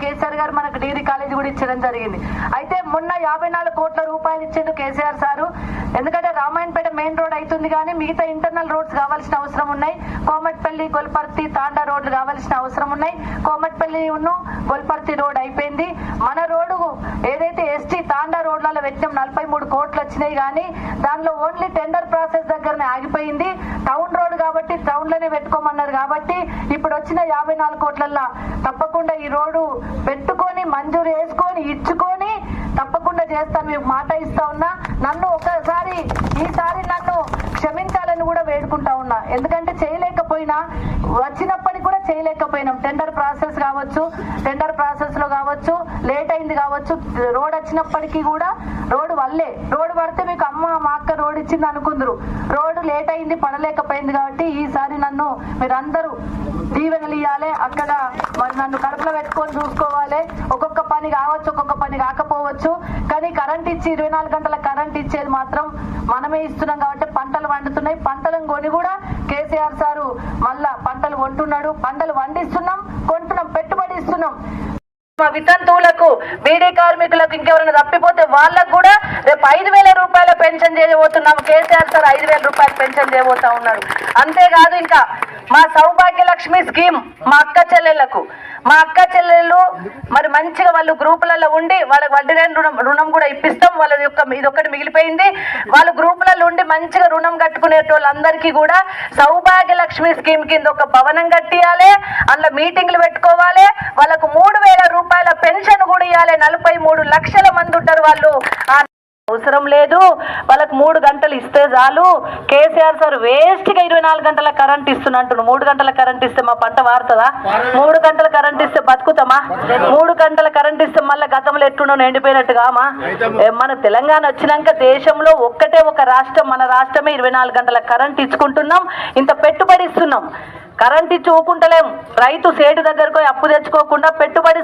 కేసీఆర్ గారు మనకు degree college కూడా ఇచ్చడం జరిగింది. అయితే మొన్న 54 కోట్ల రూపాయలు ఇచ్చిండు కేసీఆర్ సారు. ఎందుకంటే రామాయణపేట మెయిన్ రోడ్ అవుతుంది కానీ మిగతా ఇంటర్నల్ రోడ్స్ కావాల్సిన అవసరం ఉన్నాయి. కోమట్పల్లి గొల్పర్తి తాండా రోడ్లు కావాల్సిన అవసరం ఉన్నాయి. కోమట్పల్లి గొల్పర్తి రోడ్ అయిపోయింది. మన రోడ్డు ఏదైతే ఎస్టీ తాండా రోడ్లలో పెట్టినాం 43 కోట్లు వచ్చినాయి కానీ దానిలో ఓన్లీ టెండర్ ప్రాసెస్ దగ్గరనే ఆగిపోయింది. టౌన్ రోడ్ కాబట్టి టౌన్ లోనే పెట్టుకోమన్నారు కాబట్టి ఇప్పుడు వచ్చిన 54 కోట్లల్లో తప్పకుండా ఈ రోడ్డు పెట్టుకొని మంజూరు చేసుకొని ఇచ్చుకొని తప్పకుండా చేస్తా, మీకు మాట ఇస్తా ఉన్నా. నన్ను ఒకసారి ఈసారి నన్ను క్షమించాలని కూడా వేడుకుంటా ఉన్నా. ఎందుకంటే చేయలేకపోయినా వచ్చినప్పటికి కూడా చేయలేకపోయినాం. టెండర్ ప్రాసెస్ కావచ్చు, టెండర్ ప్రాసెస్ లో కావచ్చు, లేట్ అయింది కావచ్చు. రోడ్ వచ్చినప్పటికీ కూడా రోడ్డు వల్లే రోడ్డు పడితే మీకు అమ్మ మా అక్క రోడ్ ఇచ్చింది అనుకుందరు. రోడ్డు లేట్ అయింది పడలేకపోయింది కాబట్టి ఈసారి నన్ను మీరందరూ దీవెనలు ఇవ్వాలి. అక్కడ మరి నన్ను కడుపులో పెట్టుకొని చూసుకోవాలి. ఒక్కొక్క పని కావచ్చు, ఒక్కొక్క పని కాకపోవచ్చు. కానీ కరెంట్ ఇచ్చి 24 గంటల కరెంట్ ఇచ్చేది మాత్రం మనమే ఇస్తున్నాం కాబట్టి పంటలు పండుతున్నాయి. పంటలను కొని కూడా కేసీఆర్ సారు మళ్ళా పంటలు కొంటున్నాడు. పంటలు పండిస్తున్నాం, కొంటున్నాం, పెట్టుబడి ఇస్తున్నాం. మా వితంతువులకు, బీడీ కార్మికులకు, ఇంకెవరైనా తప్పిపోతే వాళ్ళకు కూడా రేపు 5,000 రూపాయల పెన్షన్ చేయబోతున్నాం. కేసీఆర్ సార్ 5,000 రూపాయల పెన్షన్ చేయబోతా ఉన్నారు. అంతేకాదు ఇంకా మా సౌభాగ్య లక్ష్మి స్కీమ్ మా అక్క చెల్లెళ్ళు మరి మంచిగా వాళ్ళు గ్రూపులలో ఉండి వాళ్ళకి వడ్డీ లేని రుణం కూడా ఇప్పిస్తాం. వాళ్ళ యొక్క ఇదొక్కటి మిగిలిపోయింది. వాళ్ళు గ్రూపులలో ఉండి మంచిగా రుణం కట్టుకునేటోళ్ళందరికీ కూడా సౌభాగ్య లక్ష్మి స్కీమ్ కింద ఒక భవనం కట్టియాలి. అందులో మీటింగ్లు పెట్టుకోవాలి. వాళ్ళకు 3,000 రూపాయల పెన్షన్ కూడా ఇవ్వాలి. 43 లక్షల మంది ఉంటారు వాళ్ళు. అవసరం లేదు, వాళ్ళకు 3 గంటలు ఇస్తే చాలు. కేసీఆర్ సార్ వేస్ట్ గా 24 గంటల కరెంట్ ఇస్తున్నట్టు. 3 గంటల కరెంట్ ఇస్తే మా పంట వారుతుందా? 3 గంటల కరెంట్ ఇస్తే బతుకుతామా? 3 గంటల కరెంట్ ఇస్తే మళ్ళీ గతంలో ఎట్టునో ఎండిపోయినట్టుగామా? మన తెలంగాణ వచ్చినాక దేశంలో ఒక్కటే ఒక రాష్ట్రం, మన రాష్ట్రమే 24 గంటల కరెంట్ ఇచ్చుకుంటున్నాం. ఇంత పెట్టుబడి ఇస్తున్నాం. కరెంట్ ఇచ్చి ఊకుంటలేం. రైతు సేటు దగ్గరకు అప్పు తెచ్చుకోకుండా పెట్టుబడి